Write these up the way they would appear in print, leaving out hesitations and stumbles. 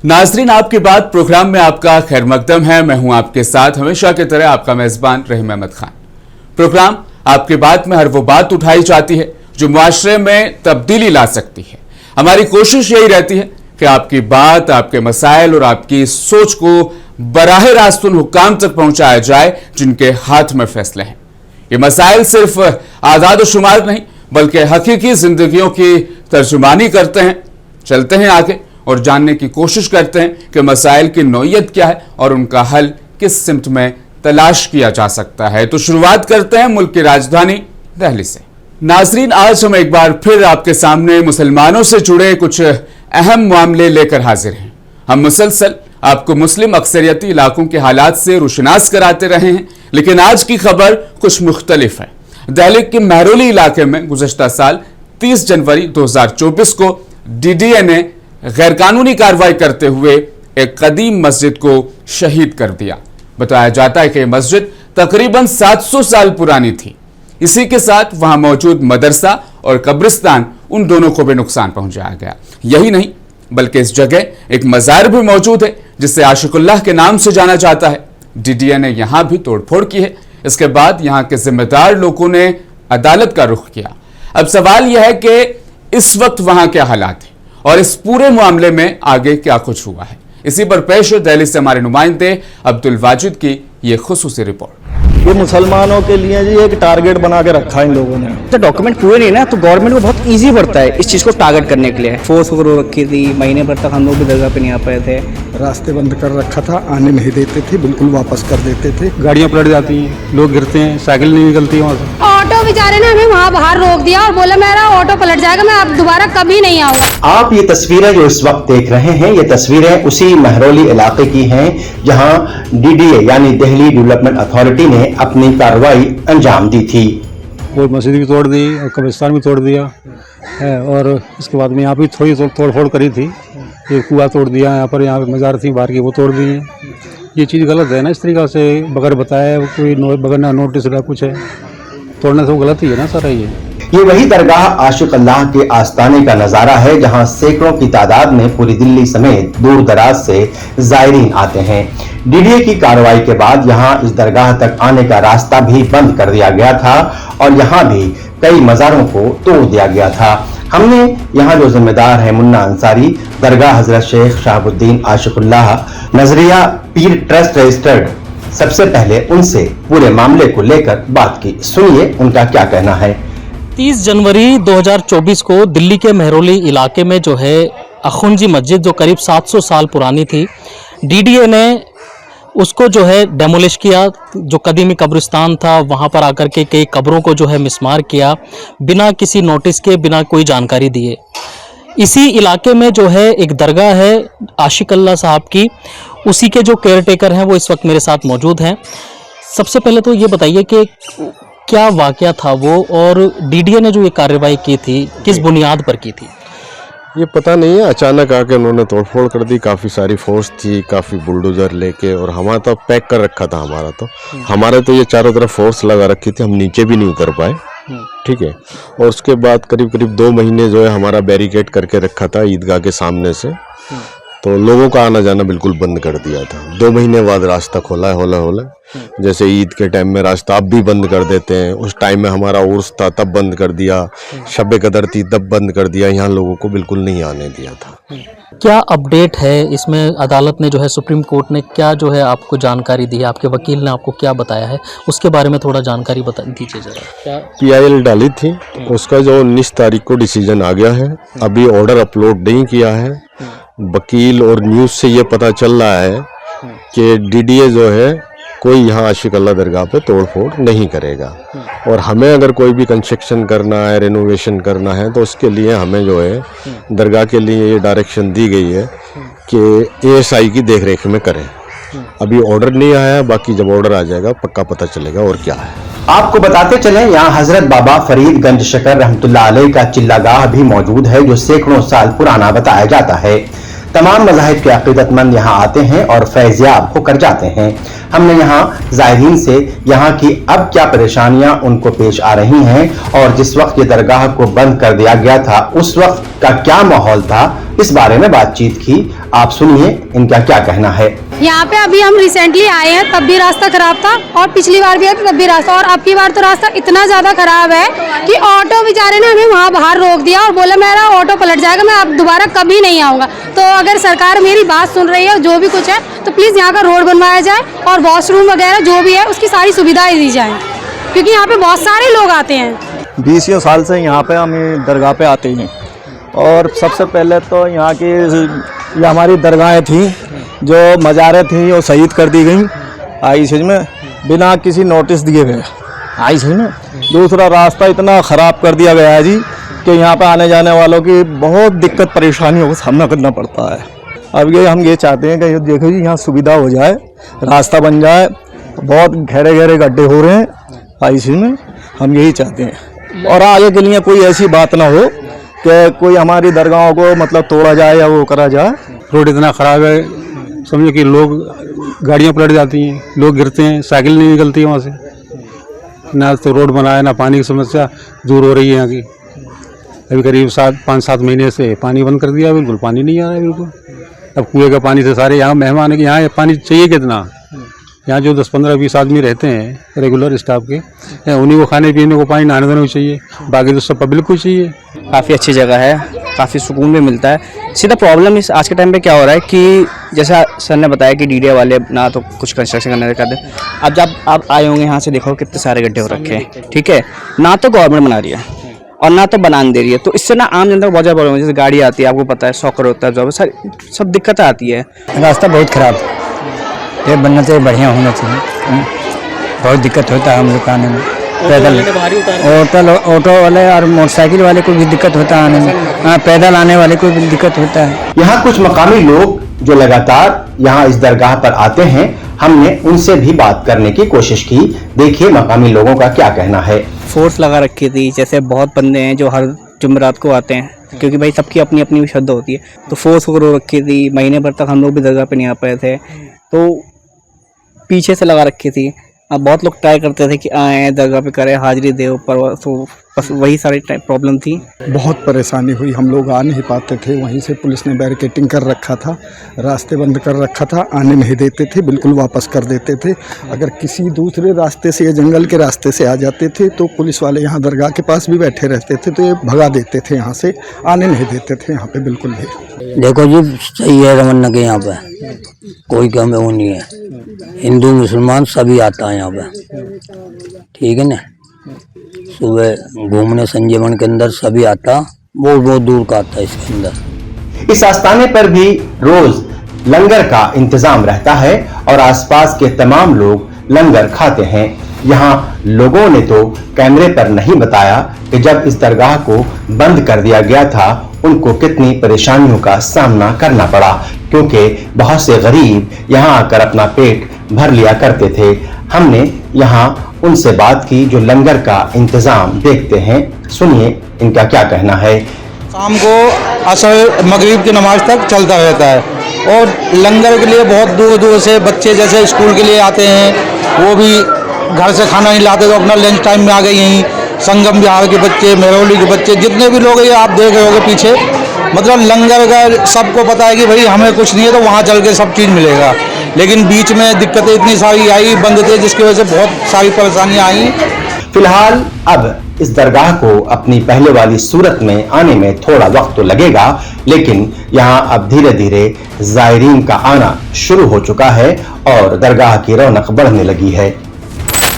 नाजरीन, आपकी बात प्रोग्राम में आपका खैर मकदम है। मैं हूं आपके साथ हमेशा की तरह आपका मेजबान रहीम अहमद खान। प्रोग्राम आपकी बात में हर वो बात उठाई जाती है जो मुआशरे में तब्दीली ला सकती है। हमारी कोशिश यही रहती है कि आपकी बात, आपके मसाइल और आपकी सोच को बराह रास्त उन हुक्काम तक पहुंचाया जाए जिनके हाथ में फैसले हैं। ये मसाइल सिर्फ आदाद शुमार नहीं बल्कि हकीकी जिंदगियों की तर्जुमानी करते हैं। चलते हैं आगे और जानने की कोशिश करते हैं कि मसाइल की नौइयत क्या है और उनका हल किस सिमत में तलाश किया जा सकता है। तो शुरुआत करते हैं मुल्क की राजधानी दिल्ली से। नाजरीन, आज हम एक बार फिर आपके सामने मुसलमानों से जुड़े कुछ अहम मामले लेकर हाजिर हैं। हम मुसलसल आपको मुस्लिम अक्सरियती इलाकों के हालात से रुशनास कराते रहे हैं, लेकिन आज की खबर कुछ मुख्तलिफ है। दिल्ली के महरौली इलाके में गुज़श्ता साल 30 जनवरी 2024 को DDA ने गैरकानूनी कार्रवाई करते हुए एक कदीम मस्जिद को शहीद कर दिया। बताया जाता है कि मस्जिद तकरीबन 700 साल पुरानी थी। इसी के साथ वहां मौजूद मदरसा और कब्रिस्तान, उन दोनों को भी नुकसान पहुंचाया गया। यही नहीं बल्कि इस जगह एक मज़ार भी मौजूद है जिसे आशिकुल्लाह के नाम से जाना जाता है। DDA ने यहां भी तोड़फोड़ की है। इसके बाद यहां के जिम्मेदार लोगों ने अदालत का रुख किया। अब सवाल यह है कि इस वक्त वहां क्या हालात है और इस पूरे मामले में आगे क्या कुछ हुआ है। इसी पर पेश है दिल्ली से हमारे नुमाइंदे अब्दुल वाजिद की ये खुसूसी रिपोर्ट। ये मुसलमानों के लिए जी एक टारगेट बना के रखा है इन लोगों ने। तो डॉक्यूमेंट पूरे नहीं ना, तो गवर्नमेंट को बहुत इजी पड़ता है इस चीज़ को टारगेट करने के लिए। फोर्स वगैरह रखी थी, महीने भर तक हम लोग भी दरगाह पे नहीं आ पाए थे। रास्ते बंद कर रखा था, आने नहीं देते थे, बिल्कुल वापस कर देते थे। गाड़ियाँ पलट जाती हैं, लोग गिरते हैं, साइकिल नहीं निकलती वहाँ से। ऑटो बेचारे ने हमें वहाँ बाहर रोक दिया और बोला मेरा ऑटो पलट जाएगा, मैं अब दोबारा कभी नहीं आऊंगा। आप ये तस्वीरें जो इस वक्त देख रहे हैं, ये तस्वीरें उसी महरौली इलाके की हैं जहां DDA यानी दिल्ली डेवलपमेंट अथॉरिटी ने अपनी कार्रवाई अंजाम दी थी। वो मस्जिद भी तोड़ दी और कब्रिस्तान भी तोड़ दिया है, और इसके बाद में यहाँ पे थोड़ी तोड़-फोड़ करी थी। एक कुआं तोड़ दिया, यहाँ पे मज़ार थी बाहर की, वो तोड़ दी है। ये चीज़ गलत है ना, इस तरीक़ा से बगैर बताए कोई बगैर ना नोटिस ना कुछ है, तोड़ने से वो गलत ही है ना सारा। ये वही दरगाह आशिक अल्लाह के आस्ताने का नजारा है जहां सैकड़ों की तादाद में पूरी दिल्ली समेत दूर दराज से जायरीन आते हैं। DDA की कार्रवाई के बाद यहां इस दरगाह तक आने का रास्ता भी बंद कर दिया गया था और यहां भी कई मज़ारों को तोड़ दिया गया था। हमने यहाँ जो जिम्मेदार है मुन्ना अंसारी, दरगाह हजरत शेख शहाबुद्दीन आशिकुल्लाह नजरिया पीर ट्रस्ट रजिस्टर्ड, सबसे पहले उनसे पूरे मामले को लेकर बात की। सुनिए उनका क्या कहना है। 30 जनवरी 2024 को दिल्ली के महरौली इलाके में जो है अखुंजी मस्जिद जो करीब 700 साल पुरानी थी, DDA ने उसको जो है डेमोलिश किया। जो कदीमी कब्रिस्तान था वहाँ पर आकर के कई कब्रों को जो है मिसमार किया, बिना किसी नोटिस के, बिना कोई जानकारी दिए। इसी इलाके में जो है एक दरगाह है आशिक अल्लाह साहब की, उसी के जो केयर टेकर हैं वो इस वक्त मेरे साथ मौजूद हैं। सबसे पहले तो ये बताइए कि क्या वाकया था वो, और DDA ने जो ये कार्रवाई की थी किस बुनियाद पर की थी? ये पता नहीं है, अचानक आके उन्होंने तोड़फोड़ कर दी। काफ़ी सारी फोर्स थी, काफ़ी बुलडोजर लेके, और हमारा तो पैक कर रखा था। हमारे तो ये चारों तरफ फोर्स लगा रखी थी, हम नीचे भी नहीं उतर पाए। ठीक है। और उसके बाद करीब 2 महीने जो है हमारा बैरिकेड करके रखा था ईदगाह के सामने से, तो लोगों का आना जाना बिल्कुल बंद कर दिया था। 2 महीने बाद रास्ता खोला है होला। जैसे ईद के टाइम में रास्ता अब भी बंद कर देते हैं, उस टाइम में हमारा उर्स था तब बंद कर दिया, शब कदर थी तब बंद कर दिया, यहाँ लोगों को बिल्कुल नहीं आने दिया था। क्या अपडेट है इसमें? अदालत ने जो है, सुप्रीम कोर्ट ने क्या जो है आपको जानकारी दी है, आपके वकील ने आपको क्या बताया है, उसके बारे में थोड़ा जानकारी बता दीजिए जरा। PIL डाली थी, उसका जो 19 तारीख को डिसीजन आ गया है। अभी ऑर्डर अपलोड नहीं किया है। वकील और न्यूज़ से ये पता चल रहा है कि DDA जो है कोई यहाँ आशिक अल्लाह दरगाह पे तोड़फोड़ नहीं करेगा, और हमें अगर कोई भी कंस्ट्रक्शन करना है, रेनोवेशन करना है, तो उसके लिए हमें जो है दरगाह के लिए ये डायरेक्शन दी गई है कि ASI की देखरेख में करें। अभी ऑर्डर नहीं आया, बाकी जब ऑर्डर आ जाएगा पक्का पता चलेगा और क्या है। आपको बताते चलें, यहाँ हजरत बाबा फरीदगंज शकर रहमतुल्लाह अलैह का चिल्लागाह भी मौजूद है जो सैकड़ों साल पुराना बताया जाता है। तमाम मज़ाहिब के अक़ीदतमंद यहाँ आते हैं और फैज़याब होकर जाते हैं। हमने यहाँ ज़ायरीन से यहाँ की अब क्या परेशानियाँ उनको पेश आ रही हैं और जिस वक्त ये दरगाह को बंद कर दिया गया था उस वक्त का क्या माहौल था, इस बारे में बातचीत की। आप सुनिए इनका क्या कहना है। यहाँ पे अभी हम रिसेंटली आए हैं, तब भी रास्ता खराब था और पिछली बार भी आए थे तब भी रास्ता, और अब की बार तो रास्ता इतना ज्यादा खराब है कि ऑटो बेचारे ने हमें वहाँ बाहर रोक दिया और बोला मेरा ऑटो पलट जाएगा, मैं अब दोबारा कभी नहीं आऊँगा। तो अगर सरकार मेरी बात सुन रही है, जो भी कुछ है, तो प्लीज़ यहाँ का रोड बनवाया जाए और वॉशरूम वगैरह जो भी है उसकी सारी सुविधाएं दी जाए, क्योंकि यहाँ पे बहुत सारे लोग आते हैं। 20 साल से यहाँ पे हम दरगाह पे आते हैं और सबसे पहले तो यहाँ की ये हमारी दरगाहें थी, जो मज़ारें थी वो शहीद कर दी गई आइस में बिना किसी नोटिस दिए हुए आइस में। दूसरा रास्ता इतना ख़राब कर दिया गया है जी कि यहाँ पे आने जाने वालों की बहुत दिक्कत परेशानियों का सामना करना पड़ता है। अब ये हम ये चाहते हैं कि देखो जी यहाँ सुविधा हो जाए, रास्ता बन जाए, बहुत गहरे गहरे गड्ढे हो रहे हैं आइस में, हम यही चाहते हैं। और आगे के लिए कोई ऐसी बात ना हो कि कोई हमारी दरगाहों को मतलब तोड़ा जाए या वो करा जाए। रोड इतना ख़राब है, समझो कि लोग गाड़ियाँ पलट जाती हैं, लोग गिरते हैं, साइकिल नहीं निकलती है वहाँ से। ना तो रोड बना है, ना पानी की समस्या दूर हो रही है यहाँ की। अभी करीब 5-7 महीने से पानी बंद कर दिया, बिल्कुल पानी नहीं आ रहा है बिल्कुल। अब कुएँ का पानी से सारे यहाँ मेहमान है कि यहाँ पानी चाहिए कितना। यहाँ जो 10-15-20 आदमी रहते हैं रेगुलर स्टाफ के, उन्हीं को खाने पीने को पानी नहाने धोने को चाहिए, बाकी तो सब पब्लिक को चाहिए। काफ़ी अच्छी जगह है, काफ़ी सुकून भी मिलता है। सीधा प्रॉब्लम इस आज के टाइम पे क्या हो रहा है कि जैसा सर ने बताया कि डीडीए वाले ना तो कुछ कंस्ट्रक्शन करने का, अब जब आप आए होंगे यहाँ से देखो कितने सारे गड्ढे हो रखे हैं, ठीक है, ना तो गवर्नमेंट बना रही है और ना तो बनाने दे रही है, तो इससे ना आम जनता को बहुत ज़्यादा प्रॉब्लम है। जैसे गाड़ी आती है, आपको पता है, सॉकर होता है, जो सब दिक्कतें आती है। रास्ता बहुत ख़राब है, ये बनना चाहिए, बढ़िया होना चाहिए। बहुत दिक्कत होता है हम लोग आने में, पैदल ऑटो वाले और मोटरसाइकिल वाले को भी दिक्कत होता है आने में, पैदल आने वाले को भी दिक्कत होता है। यहाँ कुछ मकामी लोग जो लगातार यहाँ इस दरगाह पर आते हैं, हमने उनसे भी बात करने की कोशिश की। देखिए मकामी लोगों का क्या कहना है। फोर्स लगा रखी थी, जैसे बहुत बंदे हैं जो हर जुमेरात को आते हैं, क्योंकि भाई सबकी अपनी अपनी श्रद्धा होती है, तो फोर्स वगैरह रखी थी। महीने भर तक हम लोग भी दरगाह पे नहीं आ पाए थे, तो पीछे से लगा रखी थी। अब बहुत लोग ट्राई करते थे कि आए दरगाह पे करें, हाजिरी दे ऊपर, तो बस वही सारी प्रॉब्लम थी। बहुत परेशानी हुई, हम लोग आ नहीं पाते थे। वहीं से पुलिस ने बैरिकेटिंग कर रखा था, रास्ते बंद कर रखा था, आने नहीं देते थे, बिल्कुल वापस कर देते थे। अगर किसी दूसरे रास्ते से या जंगल के रास्ते से आ जाते थे तो पुलिस वाले यहाँ दरगाह के पास भी बैठे रहते थे, तो ये भगा देते थे, यहाँ से आने नहीं देते थे यहाँ पे बिल्कुल भी। देखो जी सही है रमन्ना के यहाँ पे कोई कम वो नहीं है, हिंदू मुसलमान सभी आता है यहाँ पे, ठीक है ना। सुबह घूमने संजीवन के अंदर सभी आता, बहुत दूर का आता है इसके अंदर। इस आस्थाने पर भी रोज लंगर का इंतजाम रहता है और आसपास के तमाम लोग लंगर खाते हैं। यहाँ लोगों ने तो कैमरे पर नहीं बताया कि जब इस दरगाह को बंद कर दिया गया था उनको कितनी परेशानियों का सामना करना पड़ा, क्योंकि बहुत से गरीब यहाँ आकर अपना पेट भर लिया करते थे। हमने यहाँ उनसे बात की जो लंगर का इंतजाम देखते हैं, सुनिए इनका क्या कहना है। शाम को असर मगरिब की नमाज तक चलता रहता है और लंगर के लिए बहुत दूर दूर से बच्चे जैसे स्कूल के लिए आते हैं, वो भी घर से खाना नहीं लाते तो अपना लंच टाइम में आ गए। यहीं संगम बिहार के बच्चे, मेहरौली के बच्चे, जितने भी लोग ये आप देख रहे होगे पीछे, मतलब लंगर का सबको पता है कि भाई हमें कुछ नहीं है तो वहाँ चल के सब चीज़ मिलेगा। लेकिन बीच में दिक्कतें इतनी सारी आई, बंद थे, जिसकी वजह से बहुत सारी परेशानियाँ आई। फिलहाल अब इस दरगाह को अपनी पहले वाली सूरत में आने में थोड़ा वक्त तो लगेगा, लेकिन यहाँ अब धीरे धीरे जायरीन का आना शुरू हो चुका है और दरगाह की रौनक बढ़ने लगी है।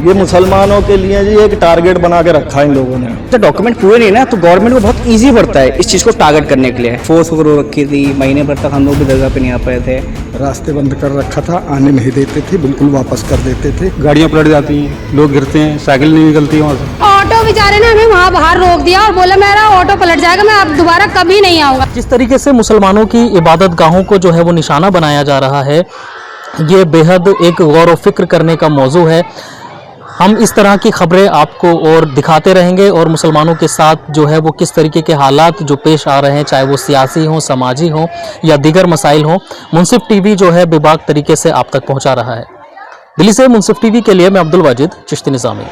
ये मुसलमानों के लिए जी एक टारगेट बना के रखा है इन लोगों ने। तो डॉक्यूमेंट पूरे नहीं ना, तो गवर्नमेंट को बहुत इजी पड़ता है इस चीज़ को टारगेट करने के लिए। फोर्स वगैरह रखी थी, महीने भर तक हम लोग भी दरगाह पे नहीं आ पाए थे, रास्ते बंद कर रखा था, आने नहीं देते थे, बिल्कुल वापस कर देते थे। गाड़ियाँ पलट जाती हैं, लोग गिरते हैं, साइकिल नहीं निकलती है वहाँ से। ऑटो बेचारे ने हमें वहाँ बाहर रोक दिया और बोला मेरा ऑटो पलट जाएगा, मैं अब दोबारा कभी नहीं आऊँगा। जिस तरीके से मुसलमानों की इबादत गाहों को जो है वो निशाना बनाया जा रहा है, ये बेहद एक गौर व फिक्र करने का मौजू है। हम इस तरह की खबरें आपको और दिखाते रहेंगे और मुसलमानों के साथ जो है वो किस तरीके के हालात जो पेश आ रहे हैं, चाहे वो सियासी हों, समाजी हों या दीगर मसाइल हों, मुंसिफ टीवी जो है बेबाक तरीके से आप तक पहुंचा रहा है। दिल्ली से मुंसिफ टीवी के लिए मैं अब्दुल वाजिद चिश्ती निज़ामी।